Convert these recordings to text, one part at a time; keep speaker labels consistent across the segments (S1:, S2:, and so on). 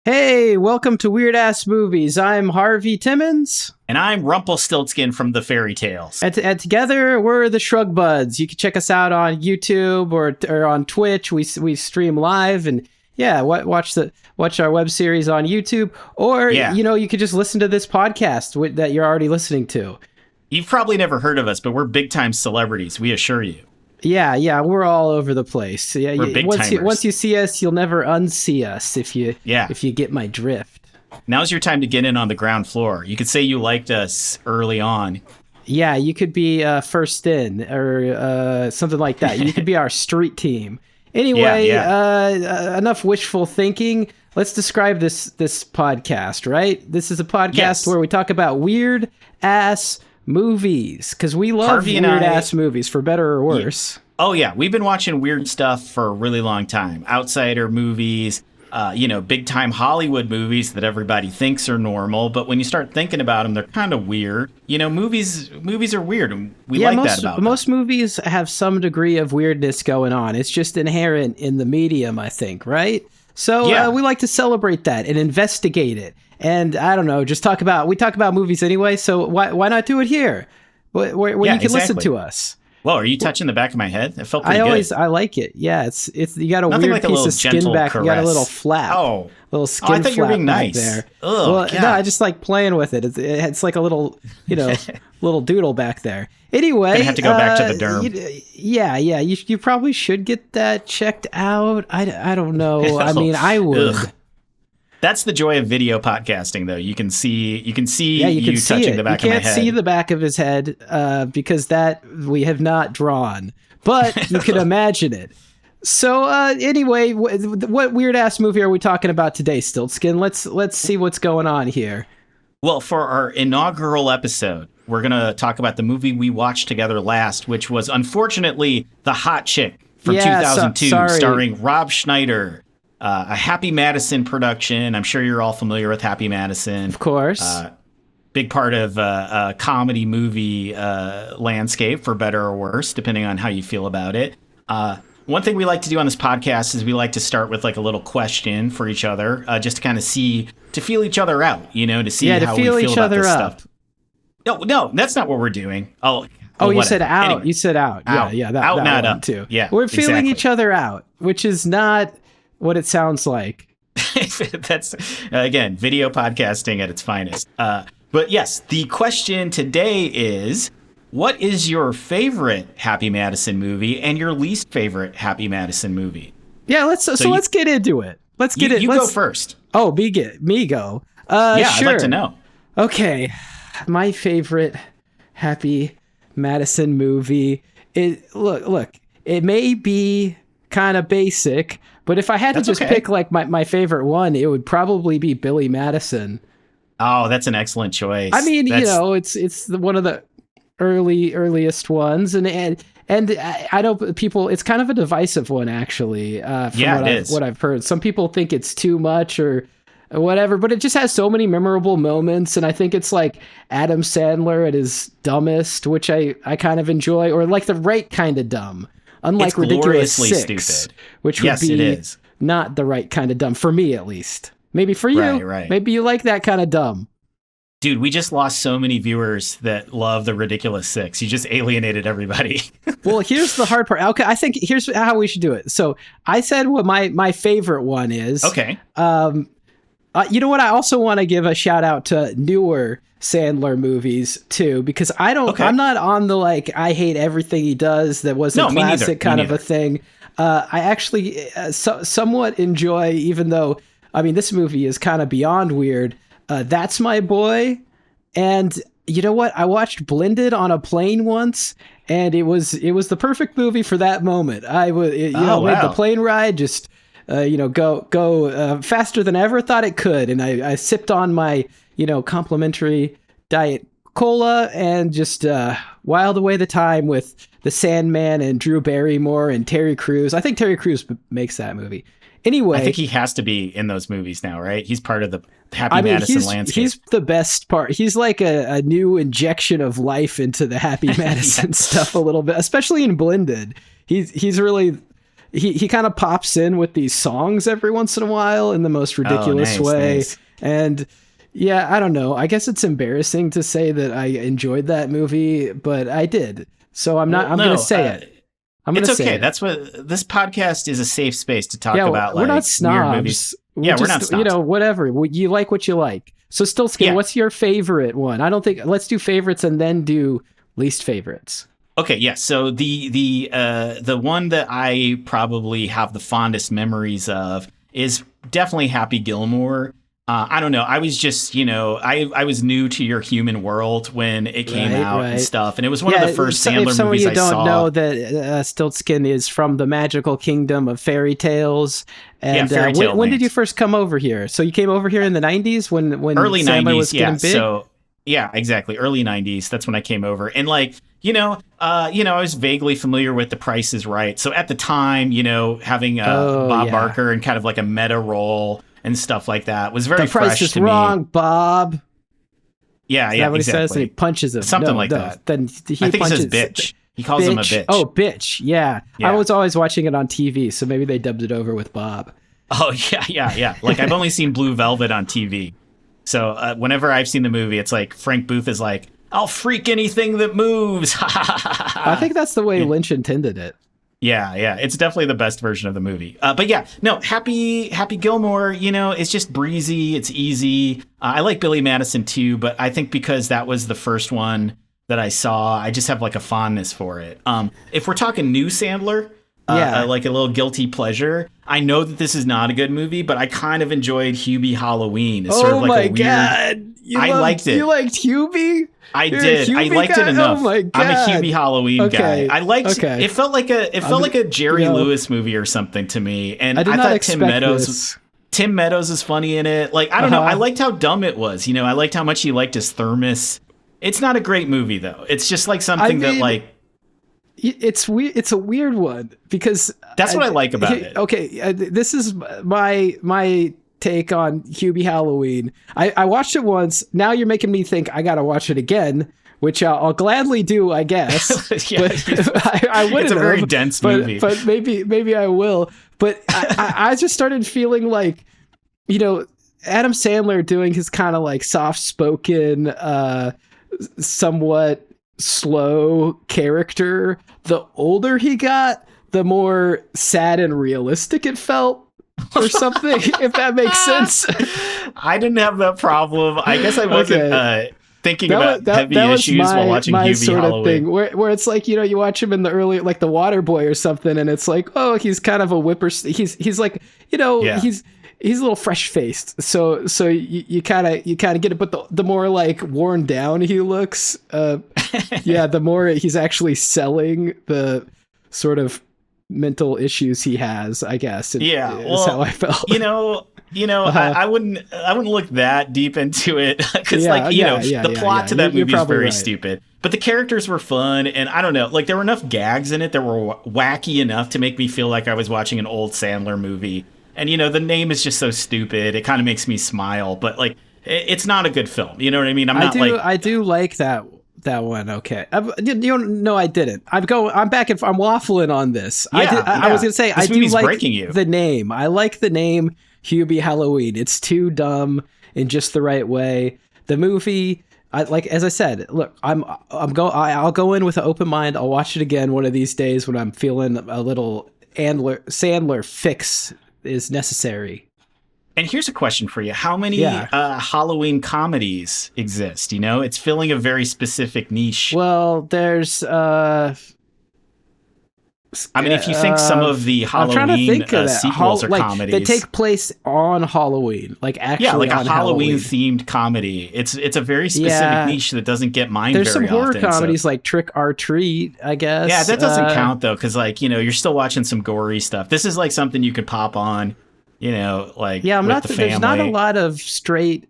S1: Hey, welcome to Weird Ass Movies. I'm Harvey Timmons.
S2: And I'm Rumpelstiltskin from the fairy tales.
S1: And together, we're the Shrugbuds. You can check us out on YouTube or on Twitch. We stream live and watch our web series on YouTube. Or, you could just listen to this podcast that you're already listening to.
S2: You've probably never heard of us, but we're big-time celebrities, we assure you.
S1: Yeah, we're all over the place. Yeah,
S2: we're big timers.
S1: Once you see us, you'll never unsee us if you get my drift.
S2: Now's your time to get in on the ground floor. You could say you liked us early on.
S1: Yeah, you could be first in or something like that. You could be our street team. Anyway, enough wishful thinking. Let's describe this podcast, right? This is a podcast where we talk about weird ass movies, because we love weird ass movies, for better or worse.
S2: Oh yeah, we've been watching weird stuff for a really long time. Outsider movies, big time Hollywood movies that everybody thinks are normal, but when you start thinking about them, they're kind of weird. Movies are weird, and we like that about them.
S1: Most movies have some degree of weirdness going on. It's just inherent in the medium, I think, right? So we like to celebrate that and investigate it. And I don't know, we talk about movies anyway, so why not do it here? Where you can listen to us.
S2: Well, are you touching the back of my head? It felt pretty good.
S1: I like it. Yeah, it's you got a
S2: Nothing
S1: weird
S2: like
S1: piece of skin back.
S2: Caress.
S1: You got a little flap.
S2: Little
S1: skin
S2: I thought you were being
S1: flap
S2: nice.
S1: There.
S2: Oh,
S1: no, I just like playing with it. It's like a little, little doodle back there. Anyway,
S2: gonna have to go back to the derm.
S1: You probably should get that checked out. I don't know. I mean, I would.
S2: Ugh. That's the joy of video podcasting, though. You can see you touching the back of my head. You can't
S1: see the back of his head because that we have not drawn, but you can imagine it. So anyway, what weird ass movie are we talking about today, Stiltskin? Let's see what's going on here.
S2: Well, for our inaugural episode, we're gonna talk about the movie we watched together last, which was unfortunately The Hot Chick from 2002, starring Rob Schneider. A Happy Madison production. I'm sure you're all familiar with Happy Madison.
S1: Of course.
S2: Big part of a comedy movie landscape, for better or worse, depending on how you feel about it. One thing we like to do on this podcast is we like to start with like a little question for each other, just to kind of feel each other out, to see how we feel
S1: each
S2: about
S1: other
S2: this
S1: up.
S2: stuff. No, that's not what we're doing.
S1: You said out. Anyway. You said out.
S2: Out.
S1: Yeah,
S2: that not
S1: one
S2: up
S1: too.
S2: Yeah,
S1: we're feeling each other out, which is not what it sounds like.
S2: That's, again, video podcasting at its finest. But yes, the question today is, what is your favorite Happy Madison movie and your least favorite Happy Madison movie?
S1: Yeah, let's get into it. Let's get it.
S2: You go first.
S1: Oh, me go. Sure.
S2: I'd like to know.
S1: Okay, my favorite Happy Madison movie. Look, it may be kind of basic, but if I had to just pick like my favorite one, it would probably be Billy Madison.
S2: Oh, that's an excellent choice.
S1: I mean, it's one of the earliest ones, and I know people. It's kind of a divisive one, actually. What I've heard. Some people think it's too much or whatever, but it just has so many memorable moments, and I think it's like Adam Sandler at his dumbest, which I kind of enjoy, or like the right kind of dumb. Unlike
S2: it's
S1: Ridiculous Six,
S2: stupid.
S1: Which would be not the right kind of dumb, for me at least. Maybe for you.
S2: Right.
S1: Maybe you like that kind of dumb.
S2: Dude, we just lost so many viewers that love the Ridiculous Six. You just alienated everybody.
S1: Well, here's the hard part. Okay, I think here's how we should do it. So I said what my favorite one is.
S2: Okay.
S1: You know what? I also want to give a shout out to newer Sandler movies too, because I'm not on the like I hate everything he does that was a classic kind of a thing. I actually somewhat enjoy, even though I mean this movie is kind of beyond weird. That's My Boy, and you know what? I watched Blended on a plane once, and it was the perfect movie for that moment. I was made the plane ride just go faster than I ever thought it could, and I sipped on my complimentary Diet Cola and just wiled away the time with the Sandman and Drew Barrymore and Terry Crews. I think Terry Crews makes that movie. Anyway,
S2: I think he has to be in those movies now, right? He's part of the Happy Madison landscape.
S1: He's the best part. He's like a new injection of life into the Happy Madison stuff a little bit, especially in Blended. He's really he kind of pops in with these songs every once in a while in the most ridiculous way. Nice. And yeah, I don't know. I guess it's embarrassing to say that I enjoyed that movie, but I did. So I'm going to say it.
S2: It's okay. That's what this podcast is, a safe space to talk about.
S1: We're not snobs.
S2: Weird movies. We're not snobs.
S1: You know, whatever. You like what you like. So Stiltskin, what's your favorite one? Let's do favorites and then do least favorites.
S2: Okay, yeah. So the one that I probably have the fondest memories of is definitely Happy Gilmore. I don't know. I was just, I was new to Your Human World when it came out and stuff. And it was one of the first Sandler movies I saw. Some of you don't know that Stiltskin is from the magical kingdom of fairy tales. And when did you first come over here? So you came over here in the 90s when early
S1: Sandler
S2: 90s,
S1: was getting big?
S2: So, yeah, exactly. Early 90s. That's when I came over. And I was vaguely familiar with The Price is Right. So at the time, having Bob Barker and kind of like a meta role and stuff like that was very fresh to me. The price is
S1: wrong, Bob.
S2: Yeah,
S1: is that what he says? And he punches him.
S2: Something like that.
S1: Then
S2: I think he says bitch. He calls him a bitch.
S1: Oh, bitch. Yeah. I was always watching it on TV, so maybe they dubbed it over with Bob.
S2: Oh, yeah. Like, I've only seen Blue Velvet on TV. So whenever I've seen the movie, it's like Frank Booth is like, I'll freak anything that moves.
S1: I think that's the way Lynch intended it.
S2: Yeah. It's definitely the best version of the movie. But yeah, no, Happy Gilmore, it's just breezy. It's easy. I like Billy Madison too, but I think because that was the first one that I saw, I just have like a fondness for it. If we're talking new Sandler, like a little guilty pleasure, I know that this is not a good movie, but I kind of enjoyed Hubie Halloween. It's sort of like a weird...
S1: God.
S2: Liked it.
S1: You liked Hubie?
S2: I did. I liked it enough.
S1: Oh my God.
S2: I'm a Hubie Halloween guy. I liked it. Felt like a Jerry Lewis movie or something to me. And I thought Tim Meadows is funny in it. Like, I don't know. I liked how dumb it was. I liked how much he liked his thermos. It's not a great movie though. It's just like something that like
S1: it's weird. It's a weird one because
S2: that's what I like about it.
S1: Okay, this is my take on Hubie Halloween. I watched it once. Now you're making me think I gotta watch it again, which I'll gladly do, I guess. But I wouldn't.
S2: It's a very dense movie,
S1: but maybe I will. But I just started feeling like, Adam Sandler doing his kind of like soft-spoken, somewhat slow character. The older he got, the more sad and realistic it felt. Or something, if that makes sense.
S2: I didn't have that problem. I guess I wasn't thinking about heavy issues while watching Hubie sort Halloween. Of thing,
S1: where it's like, you watch him in the early, like the Water Boy or something, and it's like, oh, he's kind of a he's like, he's a little fresh faced. So you kind of get it, but the more like worn down he looks, the more he's actually selling the sort of mental issues he has, I guess. Is how I felt.
S2: I wouldn't look that deep into it because the plot to that movie is very stupid. But the characters were fun, and I don't know, like there were enough gags in it that were wacky enough to make me feel like I was watching an old Sandler movie. And the name is just so stupid. It kind of makes me smile, but like it's not a good film. You know what I mean?
S1: I do like that one. Okay. No, I didn't. I'm back and I'm waffling on this. I was going to say, I do like the name. I like the name Hubie Halloween. It's too dumb in just the right way. The movie, as I said, look, I'll go in with an open mind. I'll watch it again one of these days when I'm feeling a little Sandler fix is necessary.
S2: And here's a question for you. How many Halloween comedies exist? It's filling a very specific niche.
S1: Well, there's...
S2: if you think some of the Halloween sequels are comedies.
S1: They take place on Halloween. Like, actually
S2: like a Halloween-themed comedy. It's a very specific niche that doesn't get mined very often.
S1: There's some horror comedies like Trick or Treat, I guess.
S2: Yeah, that doesn't count, though, because, you're still watching some gory stuff. This is, like, something you could pop on... there's not a lot of straight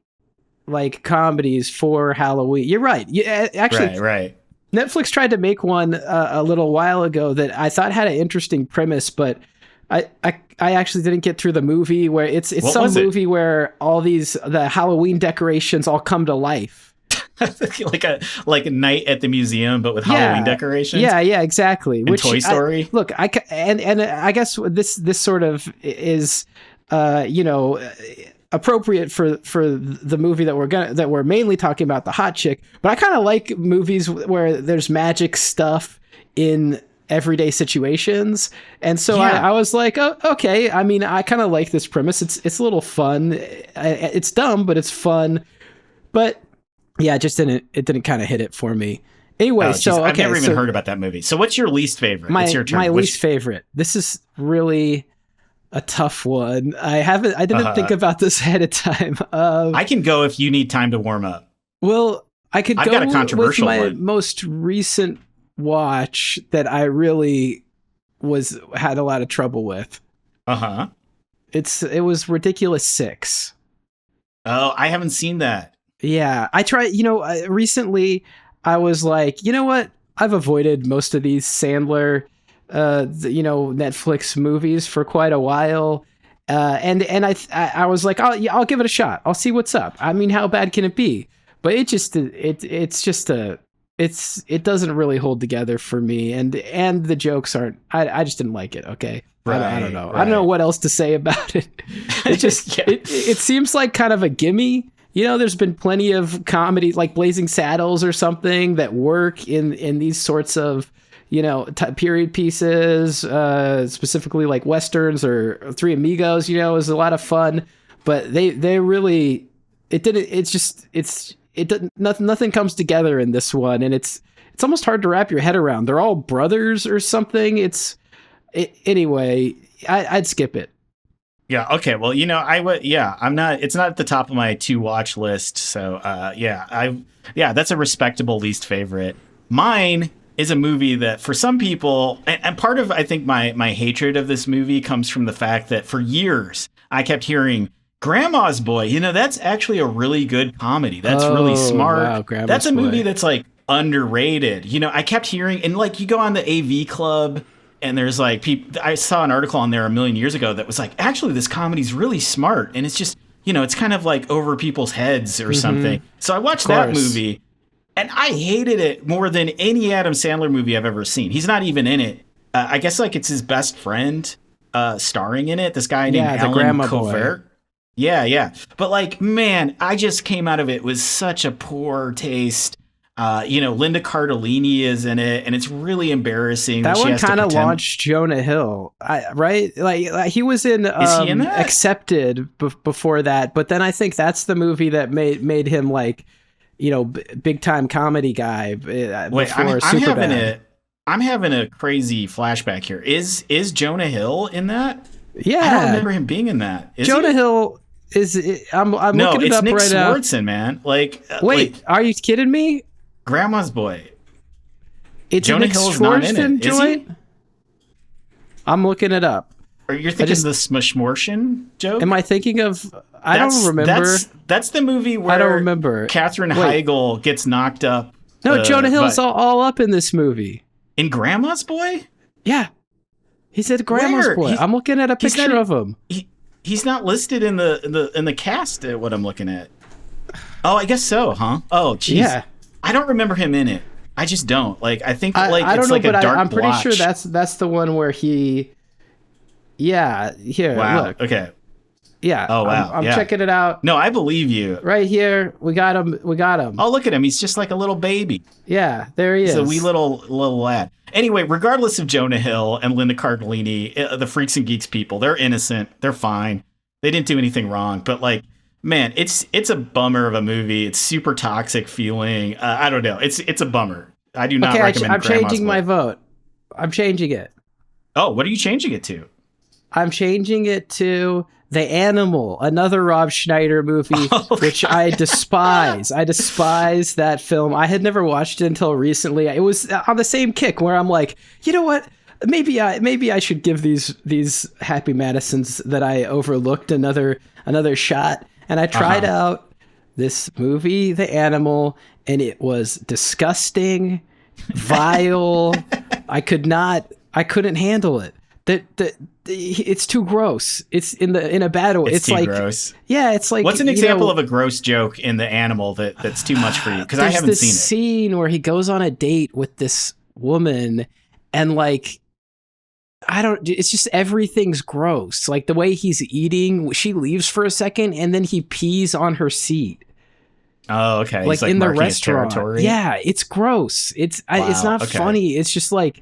S2: like comedies for Halloween. You're right. Actually, right.
S1: Netflix tried to make one a little while ago that I thought had an interesting premise, but I actually didn't get through the movie where it's some movie where all the Halloween decorations all come to life.
S2: like a night at the museum, but with Halloween decorations.
S1: Yeah, exactly.
S2: And Toy Story.
S1: And I guess this sort of is, appropriate for the movie that we're mainly talking about, the hot chick. But I kind of like movies where there's magic stuff in everyday situations, and so I was like, oh, okay. I mean, I kind of like this premise. It's a little fun. It's dumb, but it's fun. But yeah, it didn't kind of hit it for me. Anyway,
S2: I've never even heard about that movie. So what's your least favorite? It's your turn.
S1: My least favorite. This is really a tough one. I didn't think about this ahead of time.
S2: I can go if you need time to warm up.
S1: Well, I've got a controversial with my
S2: one.
S1: Most recent watch that I really had a lot of trouble with. It was Ridiculous 6.
S2: Oh, I haven't seen that.
S1: Yeah, I tried, recently I was like, you know what? I've avoided most of these Sandler, Netflix movies for quite a while. And I was like, I'll give it a shot. I'll see what's up. I mean, how bad can it be? But it doesn't really hold together for me. And the jokes aren't, I just didn't like it. Okay.
S2: Right,
S1: I don't know.
S2: Right.
S1: I don't know what else to say about it. It just, it seems like kind of a gimme. There's been plenty of comedy like Blazing Saddles or something that work in these sorts of, period pieces, specifically like Westerns or Three Amigos, is a lot of fun, but they really, nothing comes together in this one. And it's almost hard to wrap your head around. They're all brothers or something. Anyway, I'd skip it.
S2: Yeah. Okay. Well, I'm not. It's not at the top of my to watch list. So, that's a respectable least favorite. Mine is a movie that, for some people, and part of I think my hatred of this movie comes from the fact that for years I kept hearing Grandma's Boy. That's actually a really good comedy. That's really smart.
S1: Wow,
S2: that's a movie that's like underrated. I kept hearing, and like you go on the AV Club. And there's like people, I saw an article on there a million years ago that was like, actually, this comedy's really smart. And it's just, it's kind of like over people's heads or something. So I watched that movie and I hated it more than any Adam Sandler movie I've ever seen. He's not even in it. I guess like it's his best friend starring in it. This guy named Alan Covert. Yeah. But like, man, I just came out of it with such a poor taste. Linda Cardellini is in it, and it's really embarrassing.
S1: That one kind of launched Jonah Hill, right? Like he was in,
S2: is he in that?
S1: Accepted before that, but then I think that's the movie that made him like, big time comedy guy.
S2: Wait, I'm having a crazy flashback here. Is Jonah Hill in that?
S1: Yeah,
S2: I don't remember him being in that.
S1: Jonah Hill is. I'm looking it up
S2: Nick
S1: right now.
S2: Swardson, man. Like,
S1: wait, are you kidding me?
S2: Grandma's Boy.
S1: It's
S2: Jonah
S1: Nick
S2: Hill's not in it, is he?
S1: I'm looking it up.
S2: Or you're thinking of the Smushmortian joke?
S1: Am I thinking of? I don't remember.
S2: That's the movie where
S1: I don't remember.
S2: Katherine Heigl gets knocked up.
S1: No, Jonah Hill's all up in this movie.
S2: In Grandma's Boy?
S1: Yeah, he said Grandma's Boy. I'm looking at a picture of him.
S2: He's not listed in the cast. At what I'm looking at. Oh, I guess so, huh? Oh, geez. Yeah. I don't remember him in it. I just don't. Like, I think like I don't know, like but a dark
S1: I'm pretty
S2: blotch.
S1: sure that's the one where he. Yeah. Here.
S2: Wow.
S1: Look.
S2: Okay.
S1: Yeah.
S2: Oh wow.
S1: I'm checking it out.
S2: No, I believe you.
S1: Right here, we got him.
S2: Oh, look at him. He's just like a little baby.
S1: Yeah, there he is.
S2: He's a wee little lad. Anyway, regardless of Jonah Hill and Linda Cardellini, the Freaks and Geeks people, they're innocent. They're fine. They didn't do anything wrong. But like. Man, it's a bummer of a movie. It's super toxic feeling. I don't know. It's a bummer. I do not recommend.
S1: I'm changing my vote. I'm changing it.
S2: Oh, what are you changing it to?
S1: I'm changing it to The Animal, another Rob Schneider movie, which I despise. I despise that film. I had never watched it until recently. It was on the same kick where I'm like, you know what? Maybe I should give these Happy Madisons that I overlooked another shot. And I tried out this movie, The Animal, and it was disgusting, vile. I couldn't handle it. it's too gross. It's in a bad way. It's too like gross. Yeah, it's like,
S2: what's an example of a gross joke in The Animal that's too much for you? Because I haven't seen it.
S1: There's this scene where he goes on a date with this woman, and like, it's just everything's gross. Like the way he's eating, she leaves for a second, and then he pees on her seat.
S2: Oh, okay.
S1: Like in the restaurant. Yeah, it's gross. It's not funny. It's just like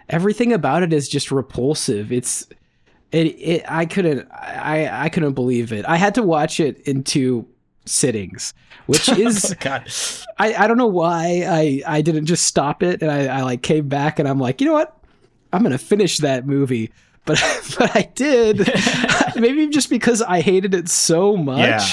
S1: everything about it is just repulsive. I couldn't believe it. I had to watch it in 2 sittings, which is God. I don't know why I didn't just stop it, and I like came back and I'm like, you know what? I'm gonna finish that movie. But I did. Maybe just because I hated it so much. Yeah.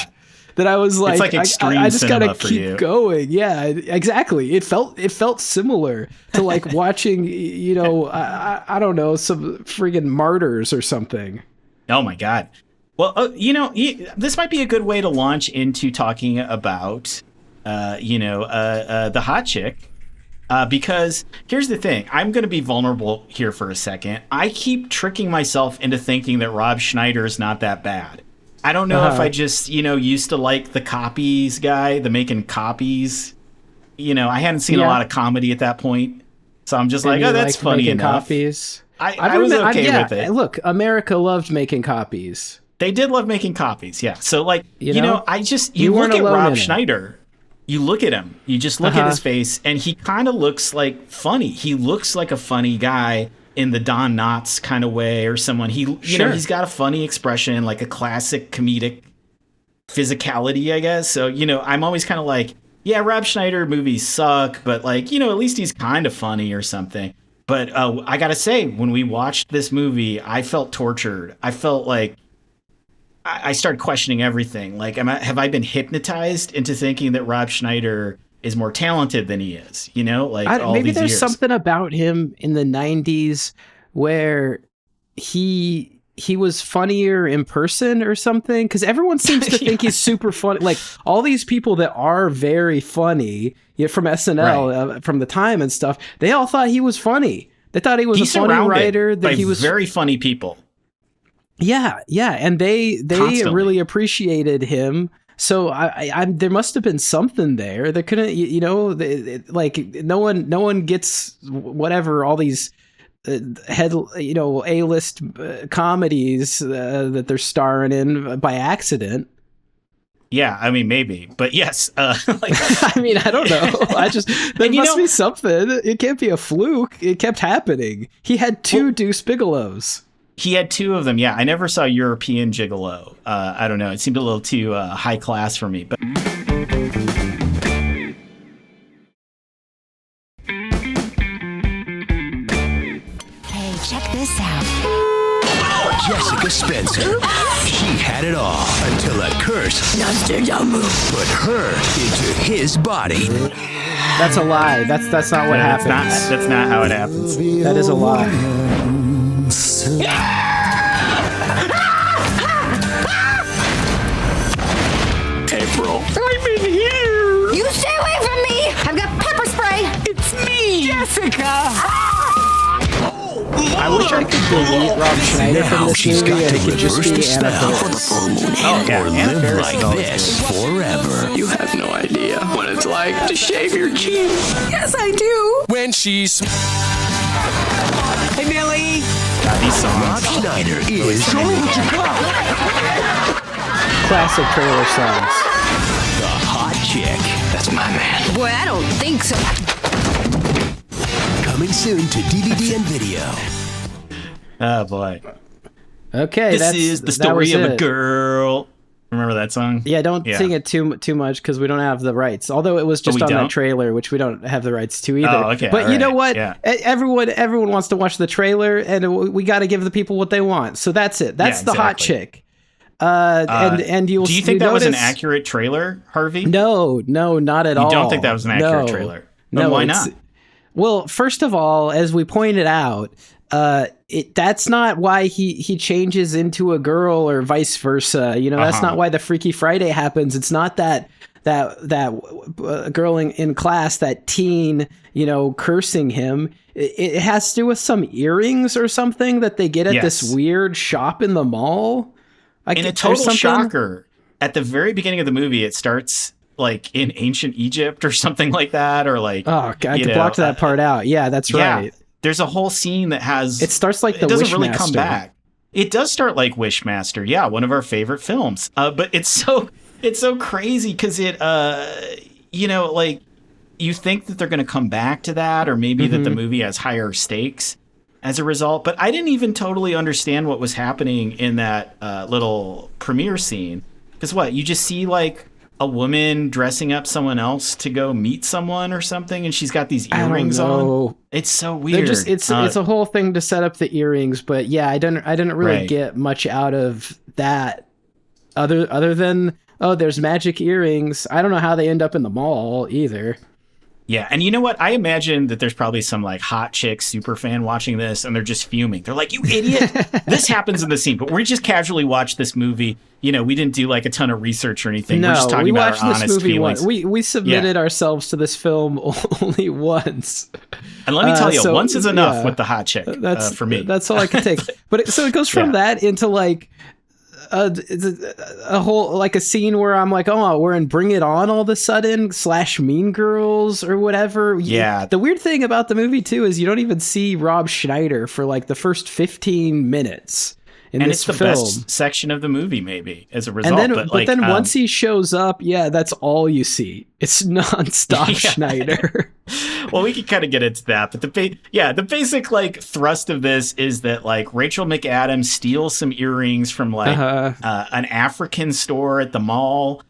S1: That I was like, I just gotta keep going. Yeah, exactly. It felt similar to like watching, I don't know, some friggin' Martyrs or something.
S2: Oh my God. Well, this might be a good way to launch into talking about, the hot chick. Because here's the thing, I'm going to be vulnerable here for a second. I keep tricking myself into thinking that Rob Schneider is not that bad. I don't know if I just, used to like the copies guy, the making copies. I hadn't seen a lot of comedy at that point. So I'm just like, oh, that's funny enough.
S1: Copies.
S2: I was okay with it.
S1: Look, America loved making copies.
S2: They did love making copies, yeah. So like, you look at Rob Schneider, you look at him, you just look at his face, and he kind of looks like funny. He looks like a funny guy in the Don Knotts kind of way, or someone he's got a funny expression, like a classic comedic physicality, I guess. So, I'm always kind of like, yeah, Rob Schneider movies suck, but like, at least he's kind of funny or something. But I gotta say, when we watched this movie, I felt tortured. I felt like I started questioning everything. Like, have I been hypnotized into thinking that Rob Schneider is more talented than he is,
S1: maybe there's years. Something about him in the 90s where he was funnier in person or something, because everyone seems to think he's super funny. Like all these people that are very funny from SNL, from the time and stuff, they all thought he was funny. They thought he was a funny writer. That he was
S2: very funny people.
S1: Yeah, and they
S2: Constantly.
S1: Really appreciated him. So I there must have been something there. There couldn't, like no one gets whatever all these A-list comedies that they're starring in by accident.
S2: Yeah, I mean maybe, but yes. I
S1: don't know. There must be something. It can't be a fluke. It kept happening. He had 2 Deuce Bigelows.
S2: He had 2 of them, yeah. I never saw European Gigolo. I don't know. It seemed a little too high class for me. But
S3: hey, check this out. Jessica Spencer. She had it all until a curse put her into his body.
S1: That's a lie. That's not what happens.
S2: That's not how it happens.
S1: That is a lie.
S2: April.
S4: I'm in here.
S5: You stay away from me. I've got pepper spray.
S4: It's me, Jessica.
S1: I wish I could delete Rob Schneider from this movie and it could just be Anna Faris.
S2: Anna Faris
S3: like this forever.
S4: You have no idea what it's like to shave your chin.
S5: Yes, I do.
S3: When she's...
S4: Hey, Millie.
S2: God, these songs.
S3: Rob Schneider is...
S1: Classic trailer songs.
S3: The hot chick.
S4: That's my man.
S5: Boy, I don't think so.
S3: Coming soon to DVD and video.
S2: Oh, boy.
S1: Okay,
S2: this is the story of a girl. Remember that song?
S1: Yeah, don't sing it too much because we don't have the rights. Although it was just on that trailer, which we don't have the rights to either.
S2: Oh, okay.
S1: But you know what? Yeah. Everyone wants to watch the trailer, and we got to give the people what they want. So that's it. That's the hot chick. And you'll.
S2: Do you think that was an accurate trailer, Harvey?
S1: No, not at all.
S2: You don't think that was an accurate trailer? No, why not?
S1: Well, first of all, as we pointed out, that's not why he changes into a girl or vice versa. That's not why the Freaky Friday happens. It's not that girl in class, that teen, cursing him. It has to do with some earrings or something that they get at this weird shop in the mall.
S2: In a total shocker, at the very beginning of the movie, it starts like in ancient Egypt or something like that, or like,
S1: oh god, I blocked that part out. Yeah, that's right.
S2: There's a whole scene that has,
S1: it starts like the
S2: it doesn't
S1: Wishmaster.
S2: Really come back. It does start like Wishmaster. Yeah, one of our favorite films. But it's so crazy because it, like you think that they're going to come back to that, or maybe that the movie has higher stakes as a result. But I didn't even totally understand what was happening in that little premiere scene. Because you just see like a woman dressing up someone else to go meet someone or something, and she's got these earrings on. It's so weird.
S1: It's a whole thing to set up the earrings, but yeah, I didn't really get much out of that other than, oh, there's magic earrings. I don't know how they end up in the mall either.
S2: Yeah, and you know what? I imagine that there's probably some like hot chick super fan watching this, and they're just fuming. They're like, "You idiot! This happens in the scene." But we just casually watched this movie. We didn't do like a ton of research or anything.
S1: No,
S2: we're just talking about our honest feelings.
S1: We submitted ourselves to this film only once.
S2: And let me tell you, once is enough with the hot chick for me.
S1: That's all I can take. But it goes from that into like a whole, like a scene where I'm like, oh, we're in Bring It On all of a sudden / Mean Girls or whatever.
S2: Yeah.
S1: The weird thing about the movie too is you don't even see Rob Schneider for like the first 15 minutes. And
S2: it's the best section of the movie, maybe, as a result.
S1: But then once he shows up, that's all you see. It's nonstop Schneider.
S2: Well, we can kind of get into that, but the basic like thrust of this is that like Rachel McAdams steals some earrings from like an African store at the mall.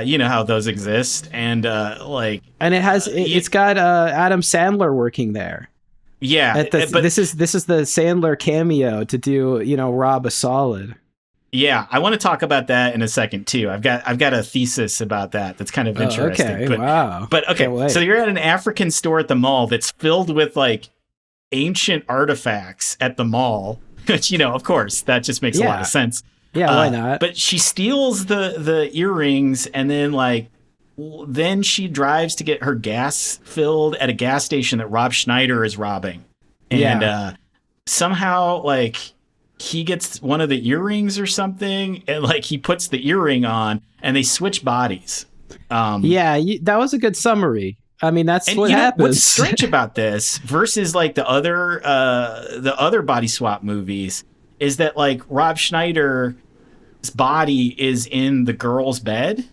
S2: You know how those exist, and
S1: it's got Adam Sandler working there.
S2: Yeah,
S1: this is the Sandler cameo to do Rob a solid.
S2: Yeah, I want to talk about that in a second too. I've got a thesis about that that's kind of interesting.
S1: Okay, wow.
S2: But okay, so you're at an African store at the mall that's filled with like ancient artifacts at the mall, which of course that just makes a lot of sense.
S1: Yeah, why not?
S2: But she steals the earrings, and then she drives to get her gas filled at a gas station that Rob Schneider is robbing. And somehow, like, he gets one of the earrings or something, and, like, he puts the earring on, and they switch bodies.
S1: That was a good summary. I mean, that's what happens.
S2: What's strange about this versus, like, the other body swap movies is that, like, Rob Schneider's body is in the girl's bed.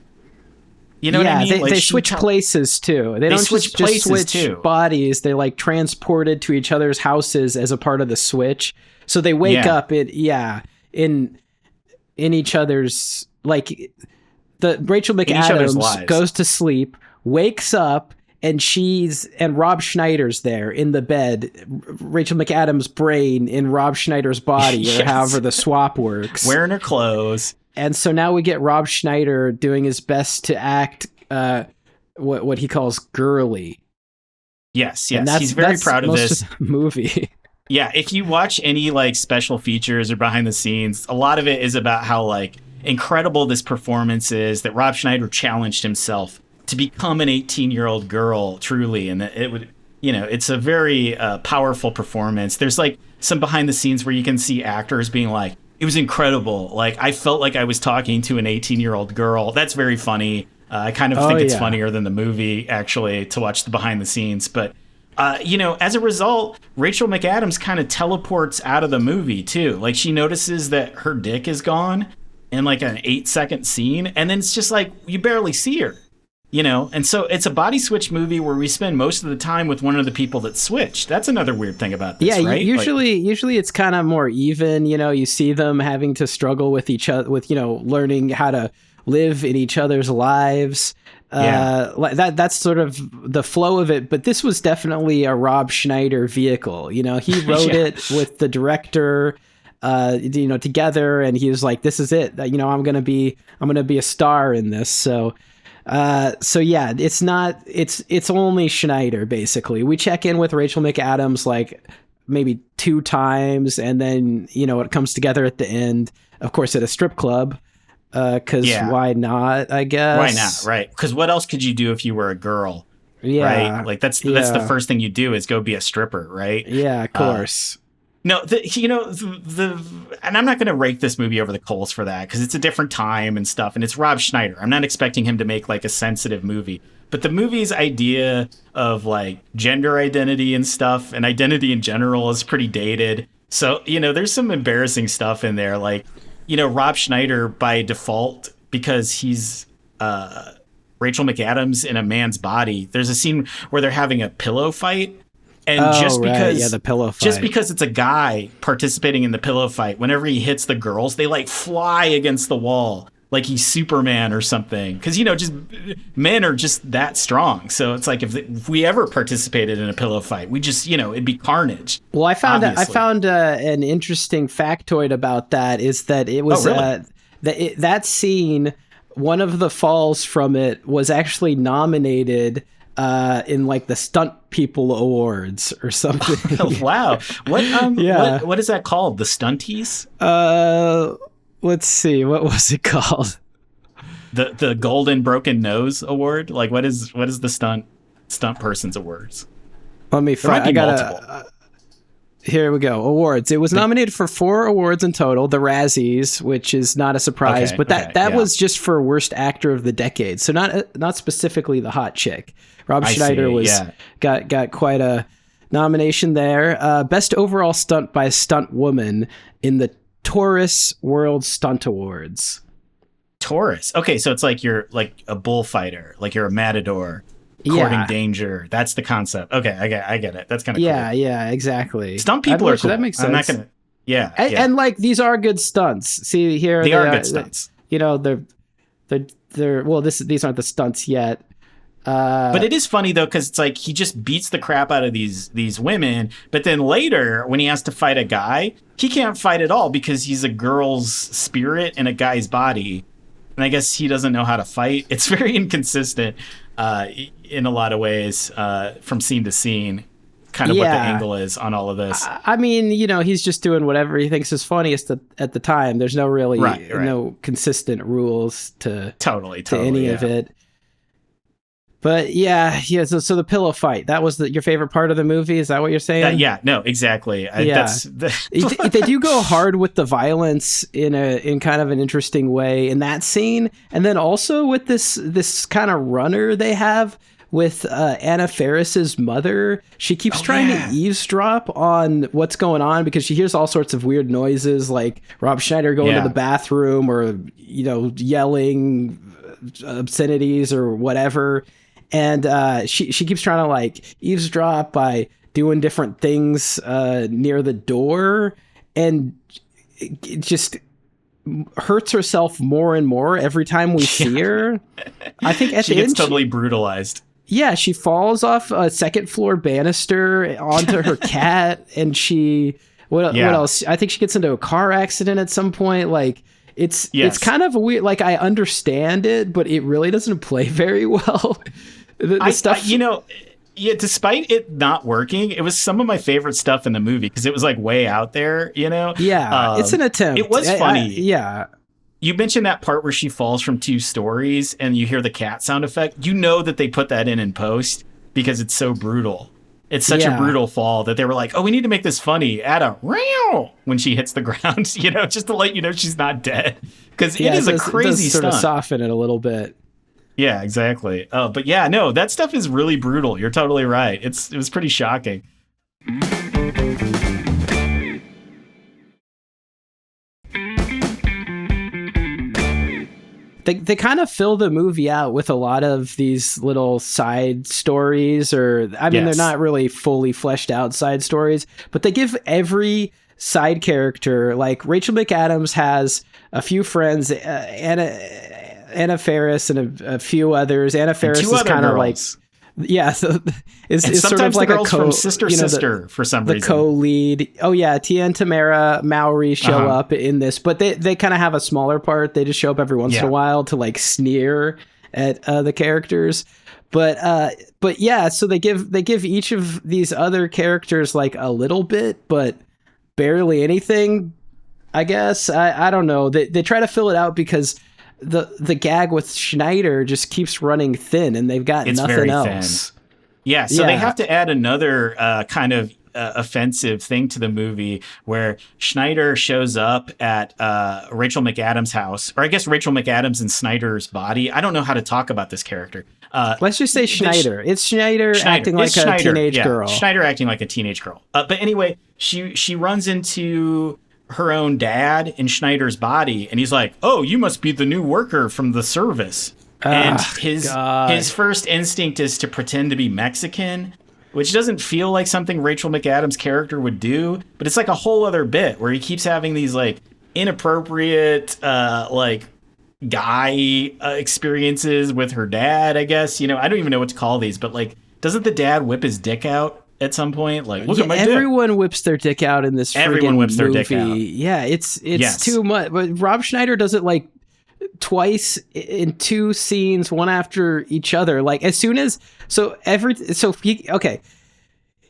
S2: You know what I mean?
S1: They switch places too. They don't just switch bodies. They're like transported to each other's houses as a part of the switch. So they wake up in each other's, like, the Rachel McAdams goes to sleep, wakes up, and Rob Schneider's there in the bed. Rachel McAdams' brain in Rob Schneider's body, or however the swap works.
S2: Wearing her clothes.
S1: And so now we get Rob Schneider doing his best to act what he calls girly.
S2: Yes. He's very proud of this
S1: movie.
S2: Yeah, if you watch any like special features or behind the scenes, a lot of it is about how like incredible this performance is, that Rob Schneider challenged himself to become an 18-year-old girl truly, and that it would, it's a very powerful performance. There's like some behind the scenes where you can see actors being like, it was incredible. Like, I felt like I was talking to an 18-year-old girl. That's very funny. I kind of think it's funnier than the movie, actually, to watch the behind the scenes. But, as a result, Rachel McAdams kind of teleports out of the movie, too. Like, she notices that her dick is gone in, like, an 8-second scene. And then it's just like, you barely see her. And so it's a body switch movie where we spend most of the time with one of the people that switched. That's another weird thing about this, right?
S1: Usually it's kind of more even. You see them having to struggle with each other, with learning how to live in each other's lives. That's sort of the flow of it. But this was definitely a Rob Schneider vehicle. He wrote it with the director. Together, and he was like, "This is it. I'm gonna be a star in this." So it's only Schneider, basically. We check in with Rachel McAdams like maybe 2 times, and then it comes together at the end, of course, at a strip club. because why not, I guess.
S2: Why not, right? Because what else could you do if you were a girl?
S1: Yeah.
S2: Right? Like, that's the first thing you do is go be a stripper, right?
S1: Yeah, of course.
S2: No, and I'm not going to rake this movie over the coals for that because it's a different time and stuff, and it's Rob Schneider. I'm not expecting him to make like a sensitive movie, but the movie's idea of like gender identity and stuff and identity in general is pretty dated. So, there's some embarrassing stuff in there, like, Rob Schneider by default, because he's Rachel McAdams in a man's body. There's a scene where they're having a pillow fight. And
S1: the pillow fight.
S2: Just because it's a guy participating in the pillow fight, whenever he hits the girls, they like fly against the wall like he's Superman or something. Because, just men are just that strong. So it's like if we ever participated in a pillow fight, we just, it'd be carnage.
S1: Well, I found an interesting factoid about that is that it was that scene. One of the falls from it was actually nominated in like the Stunt People Awards or something.
S2: Wow. What is that called? The Stunties?
S1: Let's see. What was it called?
S2: The Golden Broken Nose Award? Like what is the stunt person's awards?
S1: Let me find. I got here we go. Awards. It was nominated for 4 awards in total. The Razzies, which is not a surprise, but that was just for worst actor of the decade. So not specifically the hot chick. Rob Schneider got quite a nomination there. Best overall stunt by a stunt woman in the Taurus World Stunt Awards.
S2: Taurus. Okay, so it's like you're like a bullfighter, like you're a matador. Courting danger. That's the concept. Okay, I get it. That's kind of cool.
S1: Yeah, exactly.
S2: Stunt people are cool.
S1: That makes sense.
S2: I'm not gonna. Yeah,
S1: and like these are good stunts. See here,
S2: they are good stunts.
S1: They're well. These aren't the stunts yet.
S2: But it is funny though because it's like he just beats the crap out of these women, but then later when he has to fight a guy, he can't fight at all because he's a girl's spirit in a guy's body, and I guess he doesn't know how to fight. It's very inconsistent. In a lot of ways, from scene to scene, kind of what the angle is on all of this.
S1: I mean, he's just doing whatever he thinks is funniest at the time. There's no really no consistent rules to any of it. But so the pillow fight, that was your favorite part of the movie? Is that what you're saying?
S2: No, exactly.
S1: They do go hard with the violence in kind of an interesting way in that scene. And then also with this kind of runner they have with Anna Faris's mother. She keeps trying to eavesdrop on what's going on because she hears all sorts of weird noises like Rob Schneider going to the bathroom or, yelling obscenities or whatever. And she keeps trying to like eavesdrop by doing different things near the door, and it just hurts herself more and more every time we see her. I think at
S2: she
S1: the
S2: gets
S1: end,
S2: totally brutalized.
S1: Yeah, she falls off a second floor banister onto her cat, and what else? I think she gets into a car accident at some point. Like it's kind of a weird. Like I understand it, but it really doesn't play very well. The stuff,
S2: despite it not working, it was some of my favorite stuff in the movie because it was like way out there.
S1: It's an attempt.
S2: It was funny.
S1: Yeah.
S2: You mentioned that part where she falls from 2 stories and you hear the cat sound effect. You know that they put that in post because it's so brutal. It's such a brutal fall that they were like, oh, we need to make this funny. Add a meow when she hits the ground, just to let you know she's not dead. Because it is a crazy
S1: stunt. Sort of soften it a little bit.
S2: Yeah, exactly. But that stuff is really brutal. You're totally right. It was pretty shocking.
S1: They kind of fill the movie out with a lot of these little side stories, they're not really fully fleshed out side stories, but they give every side character, like Rachel McAdams has a few friends, Anna Faris and a few others. Anna Faris is kind of like, so is sort of like a
S2: from Sister for some reason.
S1: The co-lead. Oh yeah, Tia and Tamara Mowry show up in this, but they kind of have a smaller part. They just show up every once in a while to like sneer at the characters. But so they give each of these other characters like a little bit, but barely anything. I guess I don't know. They try to fill it out because the gag with Schneider just keeps running thin, and they've got nothing else.
S2: Thin. Yeah, so they have to add another kind of offensive thing to the movie where Schneider shows up at Rachel McAdams' house, or I guess Rachel McAdams and Snyder's body. I don't know how to talk about this character.
S1: Let's just say Schneider. It's Schneider acting like a teenage girl.
S2: Schneider acting like a teenage girl. But anyway, she runs into her own dad in Schneider's body, and he's like, "Oh, you must be the new worker from the service." And his first instinct is to pretend to be Mexican, which doesn't feel like something Rachel McAdams' character would do, but it's like a whole other bit where he keeps having these like inappropriate like guy experiences with her dad, I guess. You know, I don't even know what to call these, but like, doesn't the dad whip his dick out at some point? Like, look at my dick.
S1: Everyone whips their dick out in this
S2: Everyone whips
S1: movie.
S2: Their dick out.
S1: Yeah, it's too much. But Rob Schneider does it like twice in two scenes, one after each other. Like as soon as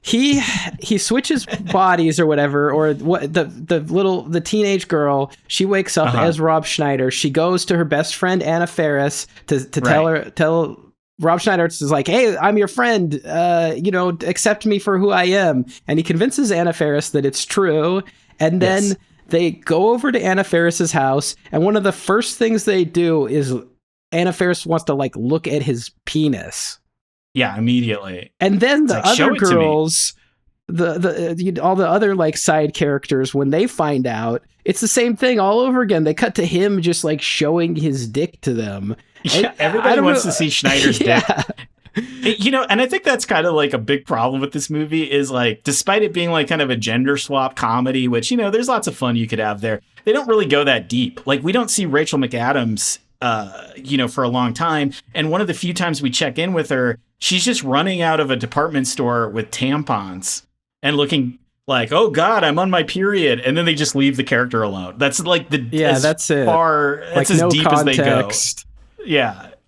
S1: he switches bodies or whatever, or what the teenage girl, she wakes up as Rob Schneider. She goes to her best friend Anna Faris to tell Rob Schneider is like, "Hey, I'm your friend. Accept me for who I am." And he convinces Anna Faris that it's true. And then they go over to Anna Faris's house, and one of the first things they do is Anna Faris wants to like look at his penis.
S2: Yeah, immediately.
S1: And then the other girls, all the other like side characters, when they find out, it's the same thing all over again. They cut to him just like showing his dick to them.
S2: Yeah, everybody wants to see Schneider's dick. You know, and I think that's kind of like a big problem with this movie is like, despite it being like kind of a gender swap comedy, which, you know, there's lots of fun you could have there, they don't really go that deep. Like, we don't see Rachel McAdams, for a long time. And one of the few times we check in with her, she's just running out of a department store with tampons and looking like, "Oh God, I'm on my period," and then they just leave the character alone. That's like that's it. That's as deep context as they go.